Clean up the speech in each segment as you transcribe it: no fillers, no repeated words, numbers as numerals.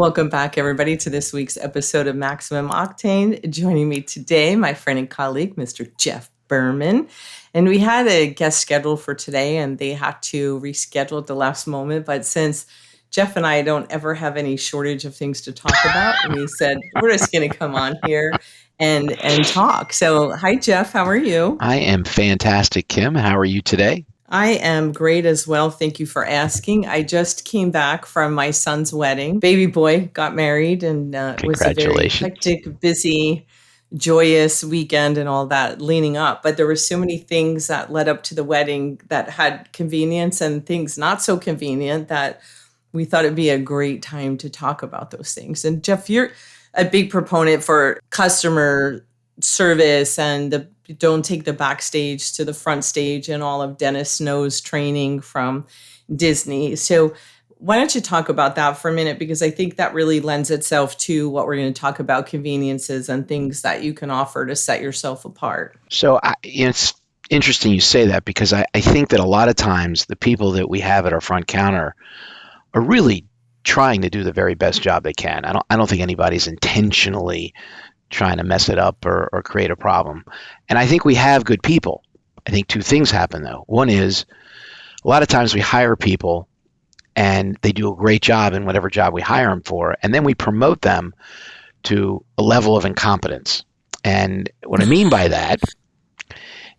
Welcome back, everybody, to this week's episode of Maximum Octane. Joining me today, my friend and colleague, Mr. Geoff Berman. And we had a guest scheduled for today, and they had to reschedule at the last moment. But since Geoff and I don't ever have any shortage of things to talk about, we said, we're just going to come on here and talk. So, hi, Geoff. How are you? I am fantastic, Kim. How are you today? I am great as well. Thank you for asking. I just came back from my son's wedding. Baby boy got married, and it was a very hectic, busy, joyous weekend and all that leaning up. But there were so many things that led up to the wedding that had convenience and things not so convenient that we thought it'd be a great time to talk about those things. And Geoff, you're a big proponent for customer service and don't take the backstage to the front stage and all of Dennis Snow's training from Disney. So why don't you talk about that for a minute? Because I think that really lends itself to what we're going to talk about, conveniences and things that you can offer to set yourself apart. So it's interesting you say that, because I think that a lot of times the people that we have at our front counter are really trying to do the very best job they can. I don't think anybody's intentionally trying to mess it up or create a problem. And I think we have good people. I think two things happen, though. One is a lot of times we hire people and they do a great job in whatever job we hire them for, and then we promote them to a level of incompetence. And what I mean by that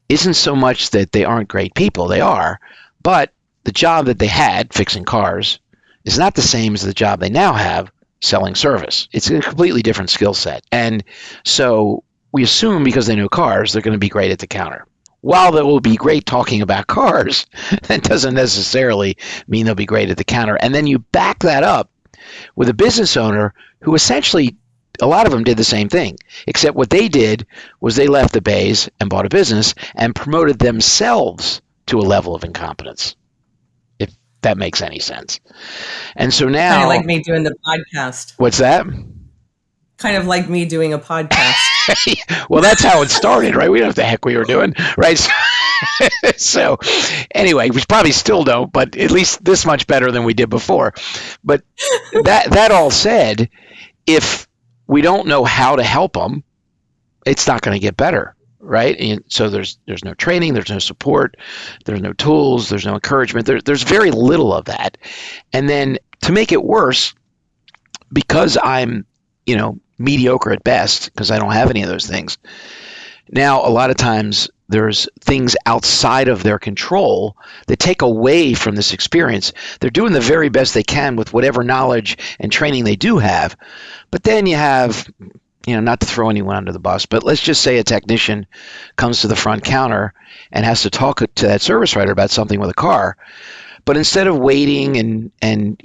isn't so much that they aren't great people. They are. But the job that they had, fixing cars, is not the same as the job they now have, selling service. It's a completely different skill set. And so we assume because they know cars, they're going to be great at the counter. While they will be great talking about cars, that doesn't necessarily mean they'll be great at the counter. And then you back that up with a business owner who essentially, a lot of them did the same thing, except what they did was they left the bays and bought a business and promoted themselves to a level of incompetence. That makes any sense. And so now, kind of like me doing the podcast. What's that? Kind of like me doing a podcast. Well, that's how it started, right? We don't know what the heck we were doing, right? So anyway, we probably still don't, but at least this much better than we did before. But that all said, if we don't know how to help them, it's not going to get better. Right. And so there's no training, there's no support, there's no tools, there's no encouragement. There's very little of that. And then to make it worse, because I'm, mediocre at best, because I don't have any of those things. Now, a lot of times there's things outside of their control that take away from this experience. They're doing the very best they can with whatever knowledge and training they do have. But then you have, not to throw anyone under the bus, but let's just say a technician comes to the front counter and has to talk to that service writer about something with a car. But instead of waiting and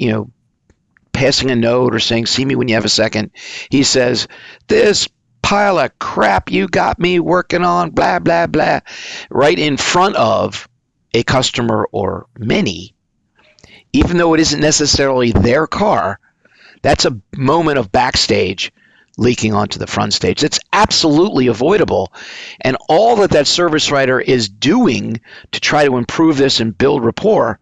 passing a note or saying, "See me when you have a second," he says, "This pile of crap you got me working on, blah, blah, blah," right in front of a customer or many, even though it isn't necessarily their car. That's a moment of backstage leaking onto the front stage. It's absolutely avoidable. And all that service writer is doing to try to improve this and build rapport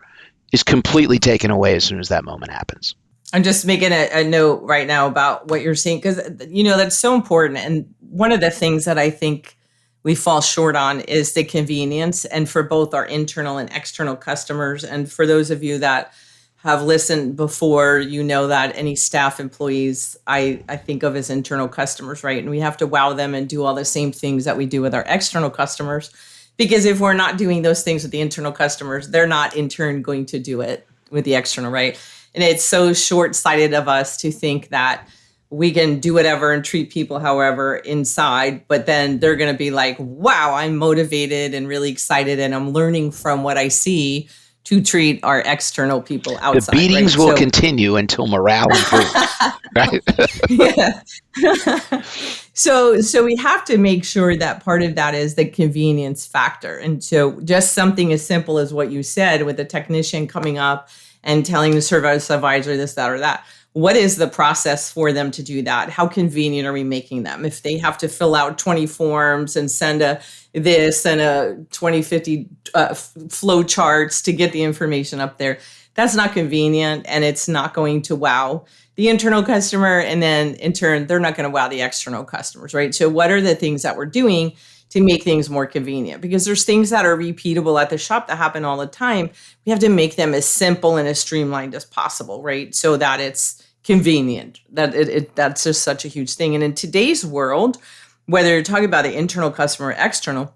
is completely taken away as soon as that moment happens. I'm just making a note right now about what you're saying, because, that's so important. And one of the things that I think we fall short on is the convenience, and for both our internal and external customers. And for those of you that have listened before, that any staff employees I think of as internal customers, right? And we have to wow them and do all the same things that we do with our external customers, because if we're not doing those things with the internal customers, they're not in turn going to do it with the external, right? And it's so short-sighted of us to think that we can do whatever and treat people however inside, but then they're going to be like, wow, I'm motivated and really excited and I'm learning from what I see to treat our external people outside. The beatings will continue until morale improves, right? Yeah. So we have to make sure that part of that is the convenience factor. And so just something as simple as what you said with a technician coming up and telling the service advisor this, that, or that. What is the process for them to do that? How convenient are we making them? If they have to fill out 20 forms and send a this and a 2050 flow charts to get the information up there. That's not convenient, and it's not going to wow the internal customer. And then in turn, they're not going to wow the external customers, right? So what are the things that we're doing to make things more convenient? Because there's things that are repeatable at the shop that happen all the time. We have to make them as simple and as streamlined as possible, right? So that it's convenient. That's just such a huge thing. And in today's world, whether you're talking about the internal customer or external,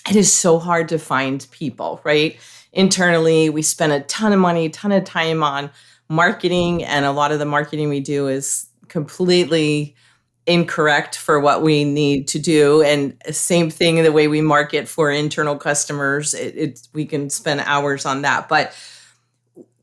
it is so hard to find people, right? Internally, we spend a ton of money, a ton of time on marketing, and a lot of the marketing we do is completely incorrect for what we need to do. And same thing, the way we market for internal customers, we can spend hours on that. But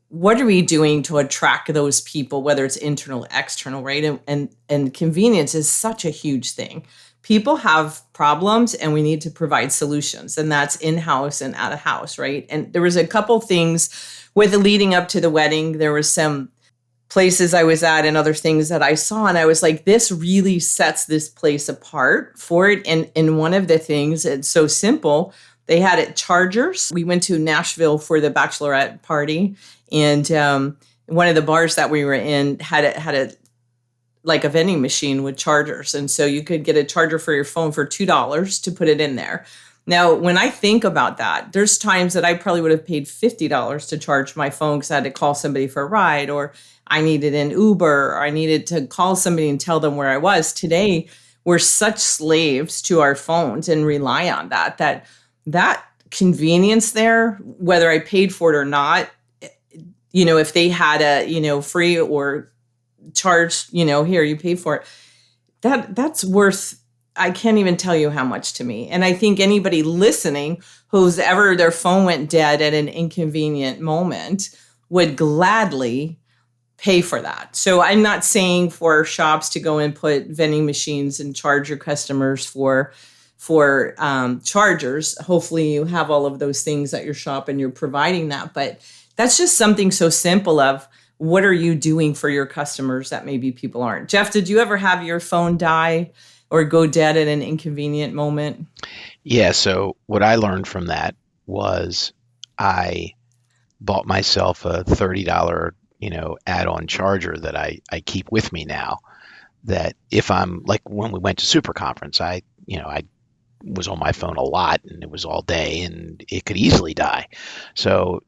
what are we doing to attract those people, whether it's internal or external, right? And convenience is such a huge thing. People have problems and we need to provide solutions, and that's in-house and out of house, right? And there was a couple things with the leading up to the wedding. There was some places I was at and other things that I saw, and I was like, this really sets this place apart for it. And one of the things, it's so simple, they had it chargers. We went to Nashville for the bachelorette party, and one of the bars that we were in had a like a vending machine with chargers. And so you could get a charger for your phone for $2 to put it in there. Now, when I think about that, there's times that I probably would have paid $50 to charge my phone because I had to call somebody for a ride, or I needed an Uber, or I needed to call somebody and tell them where I was. Today, we're such slaves to our phones and rely on that convenience there, whether I paid for it or not, if they had a, free or charge, here, you pay for it. That's worth, I can't even tell you how much to me. And I think anybody listening who's ever their phone went dead at an inconvenient moment would gladly pay for that. So I'm not saying for shops to go and put vending machines and charge your customers for chargers. Hopefully you have all of those things at your shop and you're providing that. But that's just something so simple of, what are you doing for your customers that maybe people aren't? Geoff, did you ever have your phone die or go dead at an inconvenient moment? Yeah. So what I learned from that was I bought myself a $30, add-on charger that I keep with me now. That if I'm like when we went to Super Conference, I was on my phone a lot and it was all day and it could easily die. So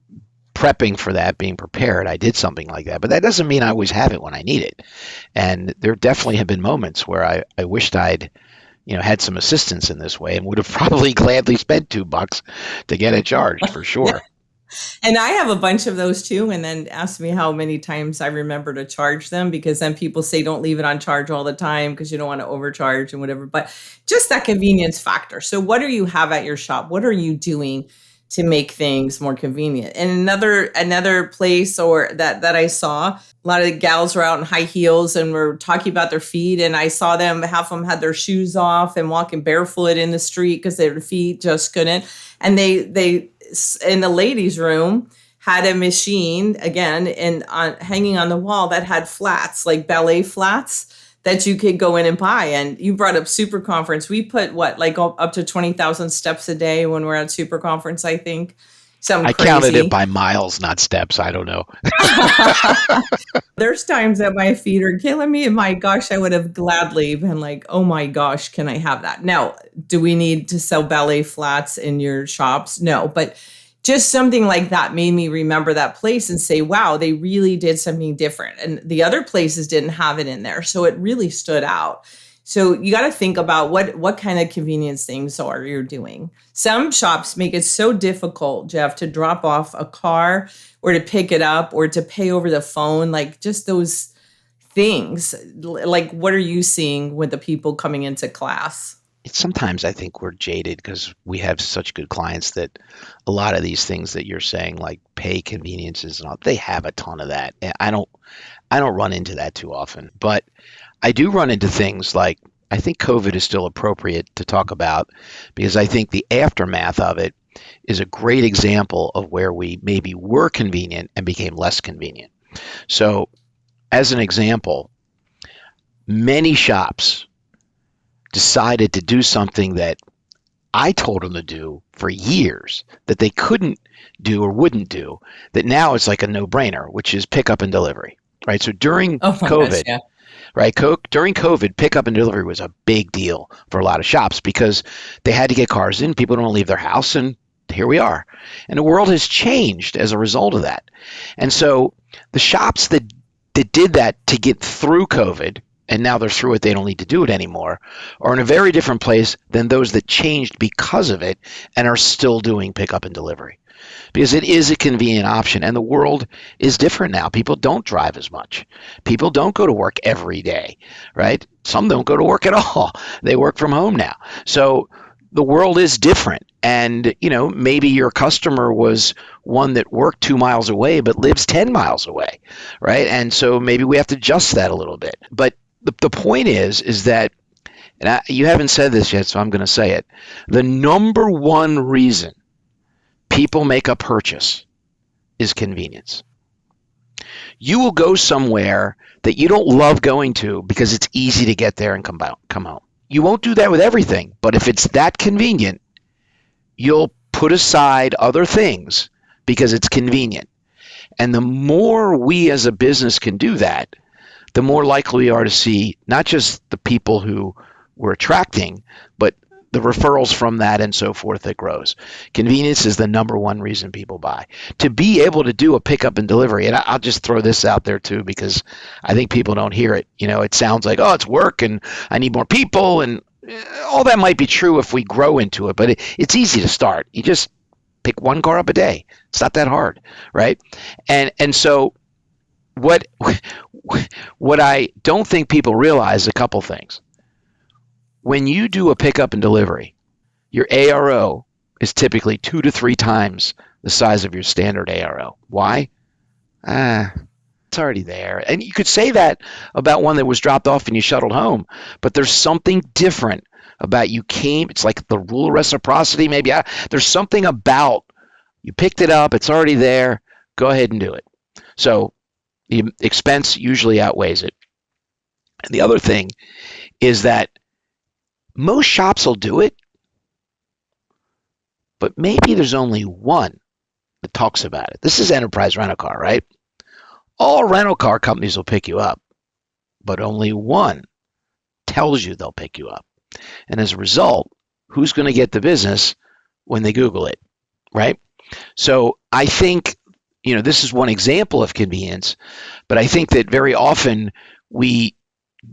prepping for that, being prepared, I did something like that. But that doesn't mean I always have it when I need it. And there definitely have been moments where I wished I'd, had some assistance in this way and would have probably gladly spent $2 to get it charged for sure. And I have a bunch of those too. And then ask me how many times I remember to charge them, because then people say don't leave it on charge all the time because you don't want to overcharge and whatever. But just that convenience factor. So what do you have at your shop? What are you doing to make things more convenient? And another place or that I saw, a lot of the gals were out in high heels and were talking about their feet. And I saw them, half of them had their shoes off and walking barefoot in the street because their feet just couldn't. And they in the ladies' room had a machine again and hanging on the wall that had flats, like ballet flats, that you could go in and buy. And you brought up Super Conference. We put up to 20,000 steps a day when we're at Super Conference, I think. Something crazy. Counted it by miles, not steps. I don't know. There's times that my feet are killing me, and my gosh, I would have gladly been like, oh my gosh, can I have that? Now, do we need to sell ballet flats in your shops? No, but just something like that made me remember that place and say, wow, they really did something different. And the other places didn't have it in there. So it really stood out. So you got to think about what kind of convenience things are you doing. Some shops make it so difficult, Geoff, to drop off a car or to pick it up or to pay over the phone, like just those things. Like, what are you seeing with the people coming into class? Sometimes I think we're jaded because we have such good clients that a lot of these things that you're saying, like pay conveniences and all, they have a ton of that. And I don't run into that too often, but I do run into things like, I think COVID is still appropriate to talk about because I think the aftermath of it is a great example of where we maybe were convenient and became less convenient. So as an example, many shops decided to do something that I told them to do for years that they couldn't do or wouldn't do, that now it's like a no-brainer, which is pickup and delivery, right? So during Oh my gosh, COVID, yeah. right? During COVID, pickup and delivery was a big deal for a lot of shops because they had to get cars in. People don't leave their house, and here we are. And the world has changed as a result of that. And so the shops that did that to get through COVID, and now they're through it, they don't need to do it anymore, are in a very different place than those that changed because of it and are still doing pickup and delivery. Because it is a convenient option, and the world is different now. People don't drive as much. People don't go to work every day, right? Some don't go to work at all. They work from home now. So the world is different. And, maybe your customer was one that worked 2 miles away but lives 10 miles away, right? And so maybe we have to adjust that a little bit. But the point is that, and you haven't said this yet, so I'm going to say it. The number one reason people make a purchase is convenience. You will go somewhere that you don't love going to because it's easy to get there and come home. You won't do that with everything, but if it's that convenient, you'll put aside other things because it's convenient. And the more we as a business can do that, the more likely we are to see not just the people who we're attracting, but the referrals from that and so forth that grows. Convenience is the number one reason people buy. To be able to do a pickup and delivery, and I'll just throw this out there too, because I think people don't hear it. It sounds like, oh, it's work and I need more people, and all that might be true if we grow into it, but it's easy to start. You just pick one car up a day. It's not that hard, right? And so what I don't think people realize is a couple things. When you do a pickup and delivery, your ARO is typically 2 to 3 times the size of your standard ARO. Why? It's already there. And you could say that about one that was dropped off and you shuttled home, but there's something different about you came. It's like the rule of reciprocity, maybe. There's something about you picked it up, it's already there, go ahead and do it. So the expense usually outweighs it. And the other thing is that most shops will do it, but maybe there's only one that talks about it. This is enterprise rental car, right? All rental car companies will pick you up, but only one tells you they'll pick you up. And as a result, who's going to get the business when they Google it, right? So I think, this is one example of convenience, but I think that very often we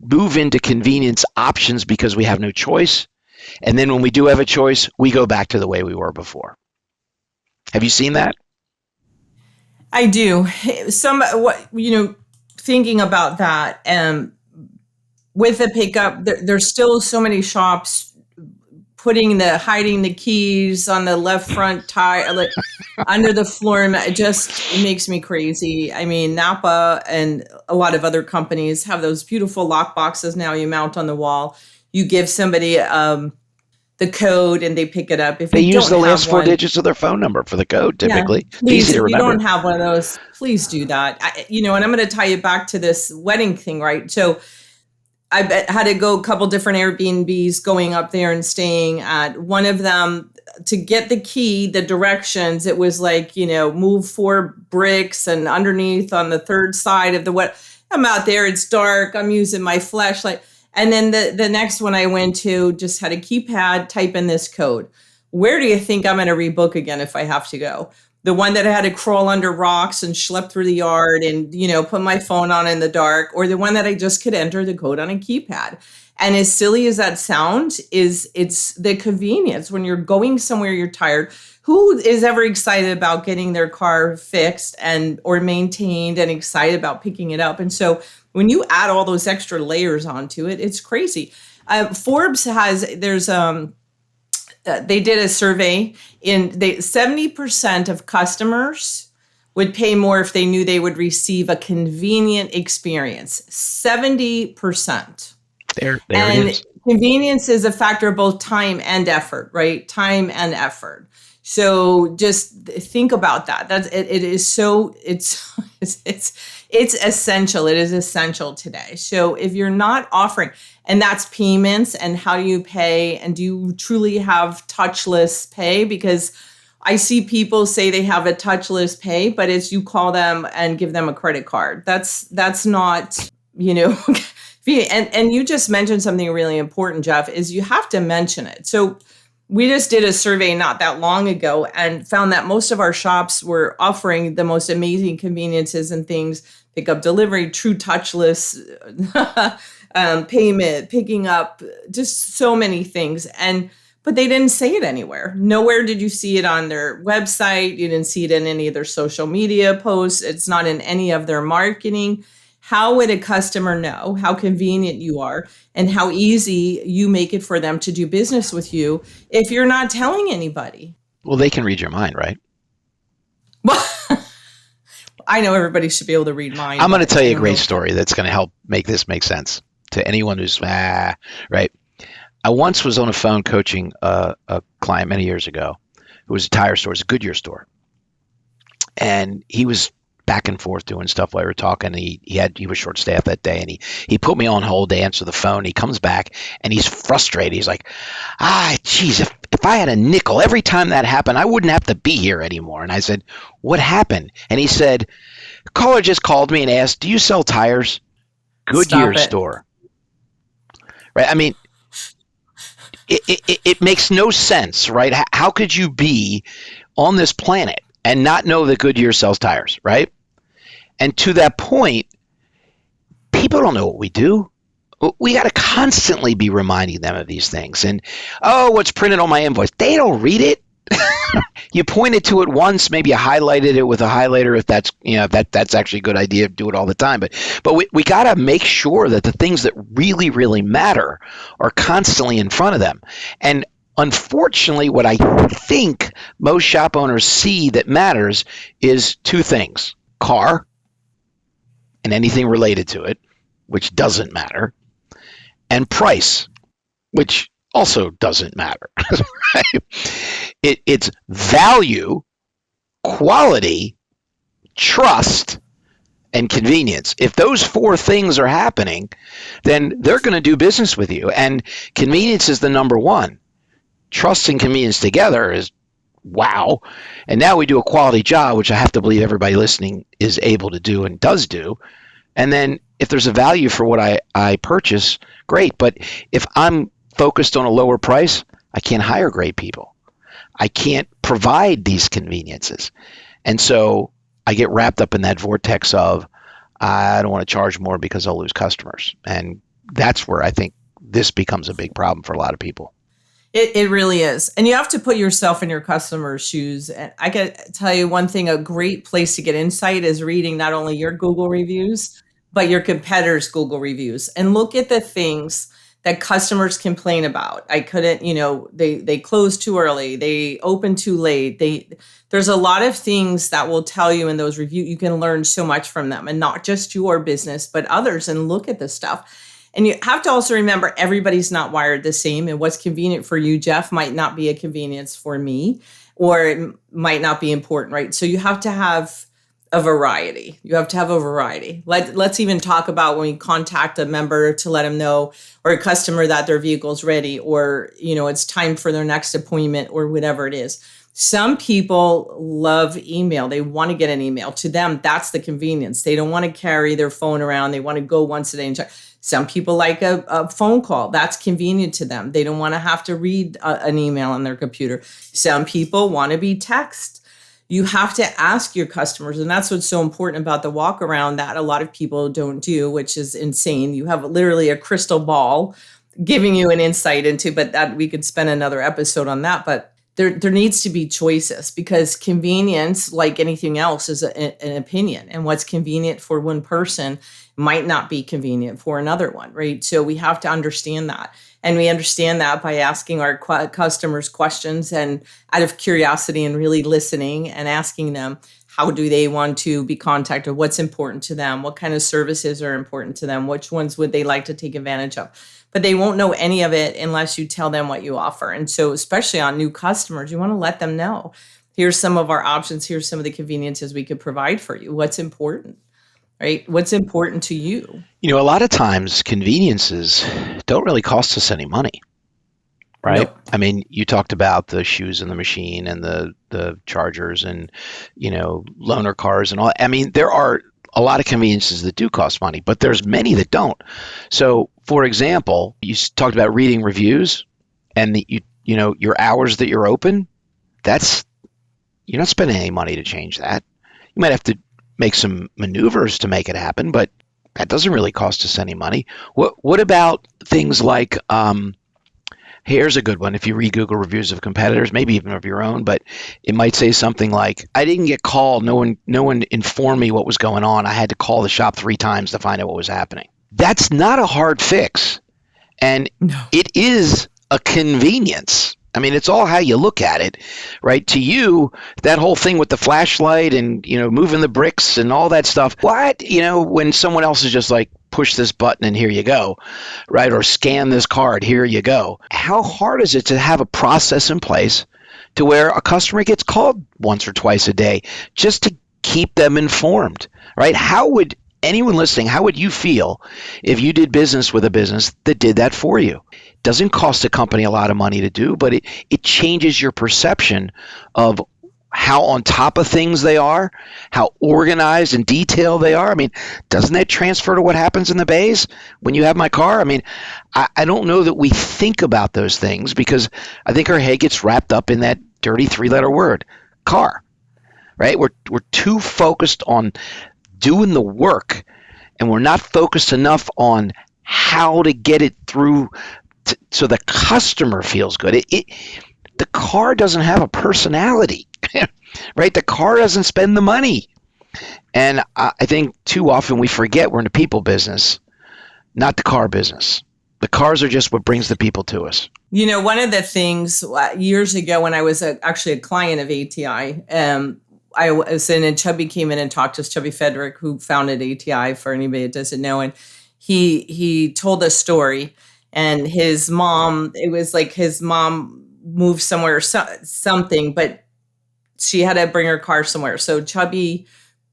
move into convenience options because we have no choice. And then when we do have a choice, we go back to the way we were before. Have you seen that? I do. Thinking about that, with the pickup, there's still so many shops hiding the keys on the left front tire, like under the floor. It makes me crazy. I mean, Napa and a lot of other companies have those beautiful lock boxes now you mount on the wall. You give somebody the code and they pick it up. If they you use don't the last have 4 one, digits of their phone number for the code, typically. yeah, It's please, easy to if you remember. don't have one of those, please do that. And I'm going to tie it back to this wedding thing, right? So I had to go a couple different Airbnbs going up there and staying at one of them to get the key, the directions. It was like, move 4 bricks and underneath on the third side of the what. I'm out there. It's dark. I'm using my flashlight. And then the next one I went to just had a keypad, type in this code. Where do you think I'm going to rebook again if I have to go? The one that I had to crawl under rocks and schlep through the yard and, put my phone on in the dark, or the one that I just could enter the code on a keypad. And as silly as that sounds, it's the convenience when you're going somewhere you're tired. Who is ever excited about getting their car fixed or maintained and excited about picking it up? And so when you add all those extra layers onto it, it's crazy. Forbes they did a survey 70% of customers would pay more if they knew they would receive a convenient experience. 70%. There and it is. Convenience is a factor of both time and effort, right? Time and effort. So just think about that. It is so it's essential. It is essential today. So if you're not offering, and that's payments, and how do you pay, and do you truly have touchless pay? Because I see people say they have a touchless pay, but it's you call them and give them a credit card. That's not, you know, and you just mentioned something really important, Geoff, is you have to mention it. So we just did a survey not that long ago and found that most of our shops were offering the most amazing conveniences and things, pickup, delivery, true touchless, payment, picking up, just so many things. But they didn't say it anywhere. Nowhere did you see it on their website. You didn't see it in any of their social media posts. It's not in any of their marketing. How would a customer know how convenient you are and how easy you make it for them to do business with you if you're not telling anybody? Well, they can read your mind, right? Well, I know everybody should be able to read mine. I'm going to tell you a great story that's going to help make this make sense to anyone who's, right? I once was on a phone coaching a client many years ago who was a tire store, it was a Goodyear store. And he was back and forth doing stuff while we were talking. He was short staffed that day, and he put me on hold to answer the phone. He comes back and he's frustrated. He's like, geez, if I had a nickel every time that happened, I wouldn't have to be here anymore. And I said, what happened? And he said, the caller just called me and asked, do you sell tires? Goodyear store. Right? I mean, it makes no sense, right? How could you be on this planet and not know that Goodyear sells tires, right? And to that point, people don't know what we do. We got to constantly be reminding them of these things. And, what's printed on my invoice? They don't read it. You pointed to it once, maybe you highlighted it with a highlighter if that's, that's actually a good idea. Do it all the time. But we got to make sure that the things that really, really matter are constantly in front of them. And unfortunately, what I think most shop owners see that matters is two things: car and anything related to it, which doesn't matter, and price, which also doesn't matter. Right? It's value, quality, trust, and convenience. If those four things are happening, then they're going to do business with you. And convenience is the number one. Trust and convenience together is wow. And now we do a quality job, which I have to believe everybody listening is able to do and does do. And then if there's a value for what I purchase, great. But if I'm focused on a lower price, I can't hire great people. I can't provide these conveniences. And so I get wrapped up in that vortex of, I don't want to charge more because I'll lose customers. And that's where I think this becomes a big problem for a lot of people. It really is. And you have to put yourself in your customer's shoes. And I can tell you one thing, a great place to get insight is reading not only your Google reviews, but your competitors' Google reviews. And look at the things that customers complain about. I couldn't, they closed too early. They opened too late. There's a lot of things that will tell you in those reviews. You can learn so much from them, and not just your business, but others, and look at this stuff. And you have to also remember everybody's not wired the same, and what's convenient for you, Geoff, might not be a convenience for me, or it might not be important, right? So you have to have a variety. You have to have a variety. Let's even talk about when we contact a member to let them know, or a customer, that their vehicle's ready, or, it's time for their next appointment, or whatever it is. Some people love email. They want to get an email. To them, that's the convenience. They don't want to carry their phone around. They want to go once a day and check. Some people like a phone call. That's convenient to them. They don't want to have to read an email on their computer. Some people want to be text. You have to ask your customers, and that's what's so important about the walk around that a lot of people don't do, which is insane. You have literally a crystal ball giving you an insight into, but that we could spend another episode on that. But there needs to be choices, because convenience, like anything else, is an opinion, and what's convenient for one person might not be convenient for another one, right? So we have to understand that. And we understand that by asking our customers questions, and out of curiosity and really listening and asking them, how do they want to be contacted, what's important to them, what kind of services are important to them, which ones would they like to take advantage of. But they won't know any of it unless you tell them what you offer. And so especially on new customers, you want to let them know, here's some of our options, here's some of the conveniences we could provide for you. What's important, right? What's important to you? A lot of times conveniences don't really cost us any money, right? No. I mean, you talked about the shoes in the machine and the chargers and, loaner cars and all. I mean, there are a lot of conveniences that do cost money, but there's many that don't. So, for example, you talked about reading reviews and your hours that you're open. You're not spending any money to change that. You might have to make some maneuvers to make it happen, but that doesn't really cost us any money. What about things like here's a good one. If you read Google reviews of competitors, maybe even of your own, but it might say something like, "I didn't get called. No one informed me what was going on. I had to call the shop 3 times to find out what was happening." That's not a hard fix, and No. it is a convenience. I mean, it's all how you look at it, right? To you, that whole thing with the flashlight and, moving the bricks and all that stuff. What? When someone else is just like, push this button and here you go, right? Or scan this card, here you go. How hard is it to have a process in place to where a customer gets called once or twice a day just to keep them informed, right? How would anyone listening, how would you feel if you did business with a business that did that for you? Doesn't cost a company a lot of money to do, but it changes your perception of how on top of things they are, how organized and detailed they are. I mean, doesn't that transfer to what happens in the bays when you have my car? I mean, I don't know that we think about those things because I think our head gets wrapped up in that dirty 3-letter word, car, right? We're too focused on doing the work, and we're not focused enough on how to get it through so the customer feels good. The car doesn't have a personality, right? The car doesn't spend the money. And I think too often we forget we're in the people business, not the car business. The cars are just what brings the people to us. One of the things years ago when I was actually a client of ATI, I was in and Chubby came in and talked to us, Chubby Federick, who founded ATI, for anybody that doesn't know. And he told a story, and his mom, it was like his mom moved somewhere or something, but she had to bring her car somewhere. So Chubby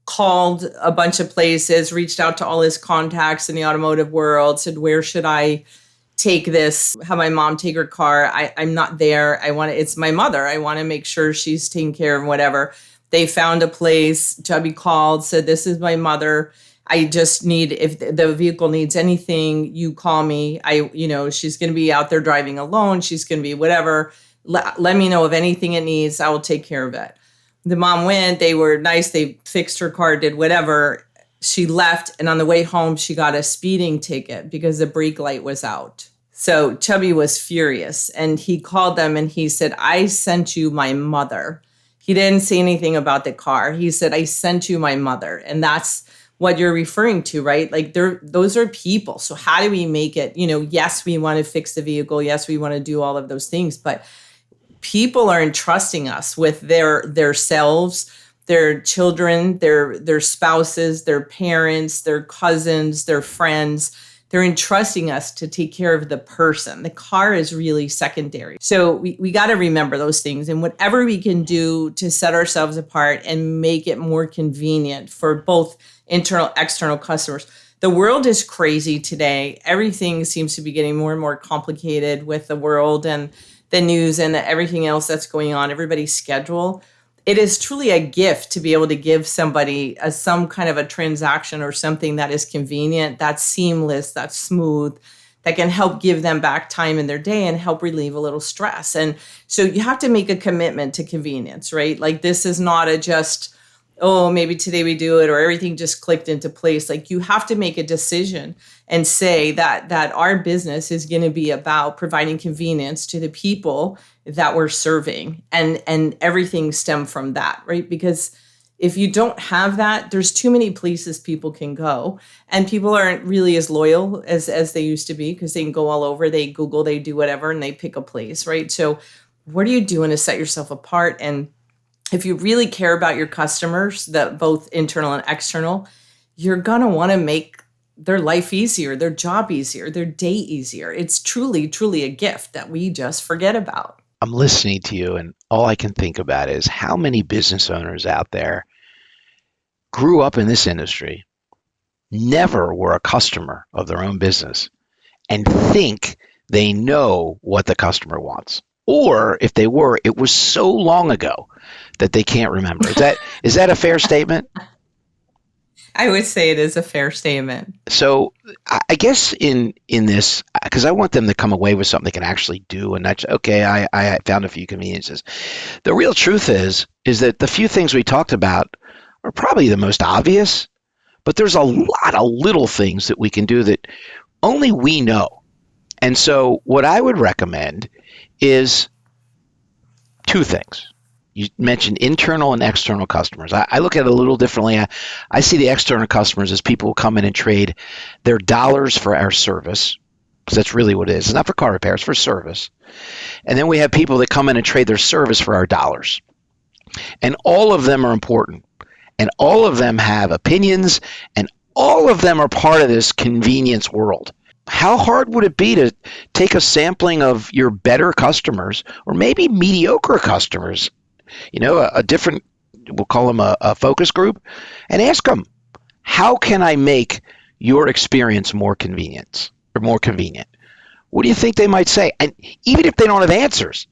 called a bunch of places, reached out to all his contacts in the automotive world, said, where should I take this, have my mom take her car? I'm not there. It's my mother. I want to make sure she's taken care of, whatever. They found a place. Chubby called, said, this is my mother. I just need, if the vehicle needs anything, you call me. She's going to be out there driving alone. She's going to be whatever. Let me know of anything it needs. I will take care of it. The mom went. They were nice. They fixed her car, did whatever. She left. And on the way home, she got a speeding ticket because the brake light was out. So Chubby was furious. And he called them and he said, I sent you my mother. He didn't say anything about the car. He said, I sent you my mother. And that's what you're referring to, right? Like those are people. So how do we make it, yes, we want to fix the vehicle. Yes, we want to do all of those things, but people are entrusting us with their selves, their children, their spouses, their parents, their cousins, their friends. They're entrusting us to take care of the person. The car is really secondary. So we got to remember those things, and whatever we can do to set ourselves apart and make it more convenient for both internal, external customers. The world is crazy today. Everything seems to be getting more and more complicated with the world and the news and everything else that's going on, everybody's schedule. It is truly a gift to be able to give somebody some kind of a transaction or something that is convenient, that's seamless, that's smooth, that can help give them back time in their day and help relieve a little stress. And so you have to make a commitment to convenience, right? Like this is not a just, oh, maybe today we do it or everything just clicked into place. Like you have to make a decision and say that our business is going to be about providing convenience to the people that we're serving, and everything stem from that, right? Because if you don't have that, there's too many places people can go, and people aren't really as loyal as they used to be because they can go all over, they Google, they do whatever, and they pick a place, right? So what are you doing to set yourself apart? And if you really care about your customers, that both internal and external, you're going to want to make their life easier, their job easier, their day easier. It's truly, truly a gift that we just forget about. I'm listening to you, and all I can think about is how many business owners out there grew up in this industry, never were a customer of their own business, and think they know what the customer wants. Or if they were, it was so long ago that they can't remember. Is that a fair statement? I would say it is a fair statement. So I guess in this, because I want them to come away with something they can actually do, and not just, okay, I found a few conveniences. The real truth is that the few things we talked about are probably the most obvious, but there's a lot of little things that we can do that only we know. And so what I would recommend is two things. You mentioned internal and external customers. I look at it a little differently. I see the external customers as people who come in and trade their dollars for our service, because that's really what it is. It's not for car repair, it's for service. And then we have people that come in and trade their service for our dollars. And all of them are important. And all of them have opinions, and all of them are part of this convenience world. How hard would it be to take a sampling of your better customers, or maybe mediocre customers, a different, we'll call them a focus group, and ask them, how can I make your experience more convenient? What do you think they might say? And even if they don't have answers,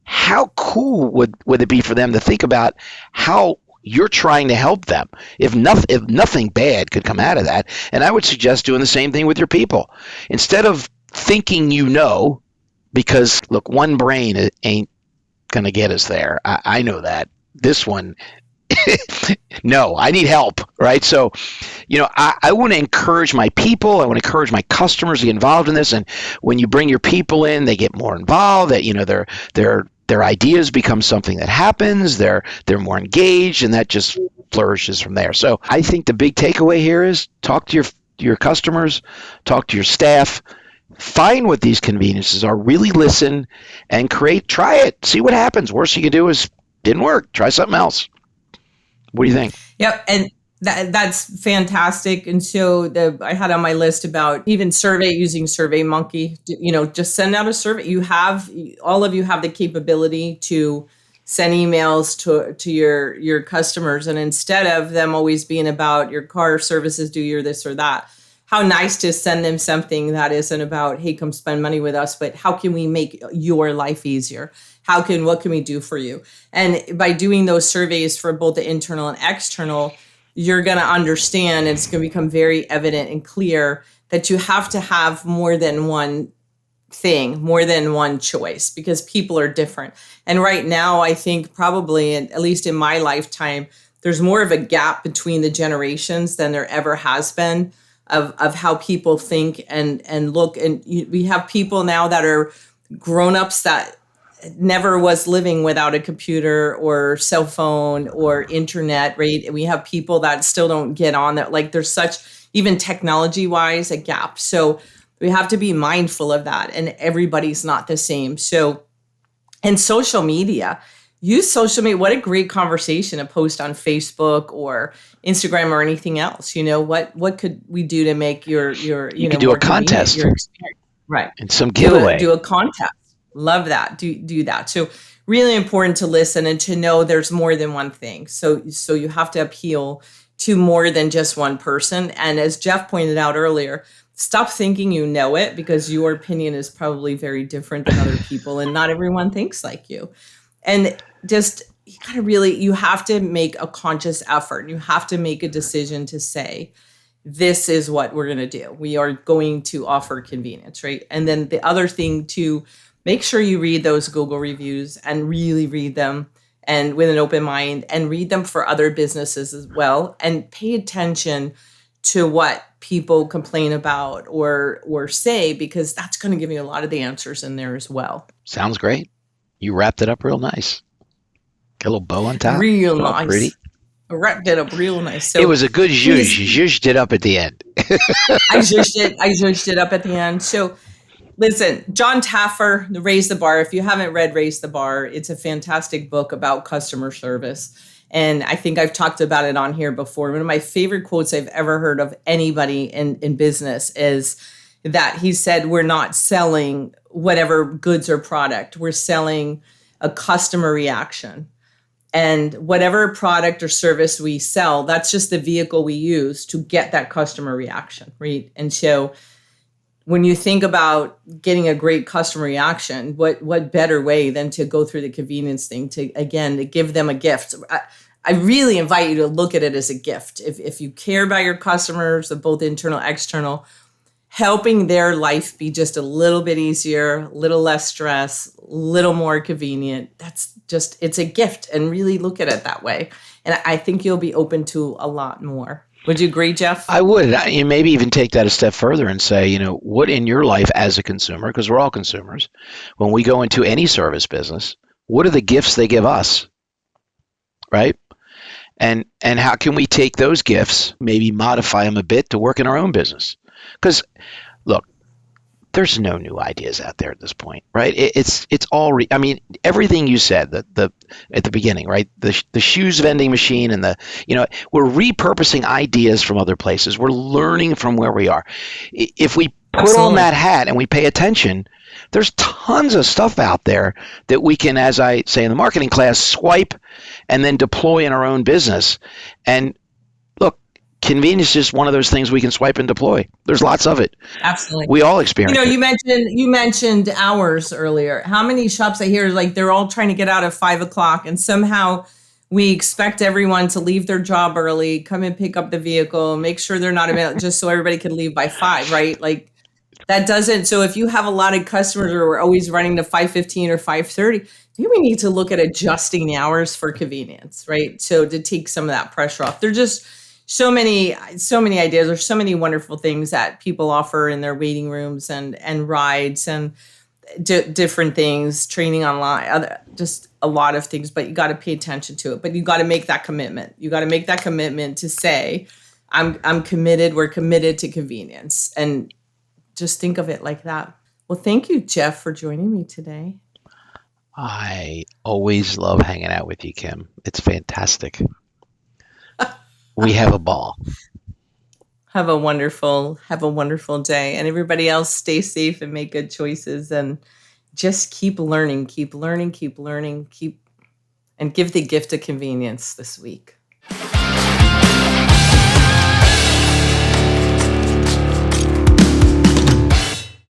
how cool would it be for them to think about how you're trying to help them, if nothing bad could come out of that? And I would suggest doing the same thing with your people. Instead of thinking because look, one brain ain't going to get us there. I know that. This one, no, I need help, right? So, I want to encourage my people. I want to encourage my customers to get involved in this. And when you bring your people in, they get more involved. That their ideas become something that happens. They're more engaged, and that just flourishes from there. So I think the big takeaway here is talk to your customers, talk to your staff. Find what these conveniences are, really listen, and try it, see what happens. Worst you can do is didn't work. Try something else. What do you think? Yep. And that's fantastic. And so I had on my list about even using SurveyMonkey, just send out a survey. All of you have the capability to send emails to your customers. And instead of them always being about your car services, do your this or that, how nice to send them something that isn't about, hey, come spend money with us, but how can we make your life easier? What can we do for you? And by doing those surveys for both the internal and external, you're going to understand, and it's going to become very evident and clear that you have to have more than one thing, more than one choice, because people are different. And right now, I think probably, at least in my lifetime, there's more of a gap between the generations than there ever has been. Of how people think and look. And we have people now that are grown-ups that never was living without a computer or cell phone or internet, right? We have people that still don't get on that. Like there's such, even technology-wise, a gap. So we have to be mindful of that. And everybody's not the same. So, and social media. Use social media. What a great conversation to post on Facebook or Instagram or anything else. What could we do to make your you could do a contest, your experience, right? And some giveaway. Do a contest. Love that. Do that. So really important to listen and to know there's more than one thing. So you have to appeal to more than just one person. And as Geoff pointed out earlier, stop thinking you know it, because your opinion is probably very different than other people, and not everyone thinks like you. And just you have to make a conscious effort. You have to make a decision to say, this is what we're going to do. We are going to offer convenience, right? And then the other thing, to make sure you read those Google reviews and really read them, and with an open mind, and read them for other businesses as well. And pay attention to what people complain about or say, because that's going to give you a lot of the answers in there as well. Sounds great. You wrapped it up real nice. Got a little bow on top. Real nice. Pretty. I wrapped it up real nice. So it was a good zhuzh. You zhuzhed it up at the end. I zhuzhed it up at the end. So Listen, John Taffer, the Raise the Bar. If you haven't read Raise the Bar, it's a fantastic book about customer service. And I think I've talked about it on here before. One of my favorite quotes I've ever heard of anybody in business is that he said, we're not selling whatever goods or product, we're selling a customer reaction. And whatever product or service we sell, that's just the vehicle we use to get that customer reaction, right? And so when you think about getting a great customer reaction, what better way than to go through the convenience thing to give them a gift? I really invite you to look at it as a gift. If you care about your customers, both internal, external, helping their life be just a little bit easier, a little less stress, a little more convenient. It's a gift, and really look at it that way. And I think you'll be open to a lot more. Would you agree, Geoff? I would. You maybe even take that a step further and say, what in your life as a consumer, because we're all consumers, when we go into any service business, what are the gifts they give us, right? And how can we take those gifts, maybe modify them a bit to work in our own business? Because look, there's no new ideas out there at this point, right? It's all. Everything you said the at the beginning, right? The shoes vending machine and we're repurposing ideas from other places. We're learning from where we are. If we put on that hat and we pay attention, there's tons of stuff out there that we can, as I say in the marketing class, swipe and then deploy in our own business. And look, convenience is just one of those things we can swipe and deploy. There's lots of it. Absolutely. We all experience it. You mentioned hours earlier. How many shops I hear, like, they're all trying to get out at 5:00, and somehow we expect everyone to leave their job early, come and pick up the vehicle, make sure they're not available, just so everybody can leave by 5, right? Like, that doesn't. So if you have a lot of customers who are always running to 5:15 or 5:30, maybe we need to look at adjusting the hours for convenience, right? So to take some of that pressure off. There's just so many ideas. There's so many wonderful things that people offer in their waiting rooms and rides and different things, training online, just a lot of things, but you got to pay attention to it. But you got to make that commitment. You got to make that commitment to say, I'm committed. We're committed to convenience. And just think of it like that. Well, thank you, Geoff, for joining me today. I always love hanging out with you, Kim. It's fantastic. We have a ball. Have a wonderful day. And everybody else, stay safe and make good choices, and just keep learning, and give the gift of convenience this week.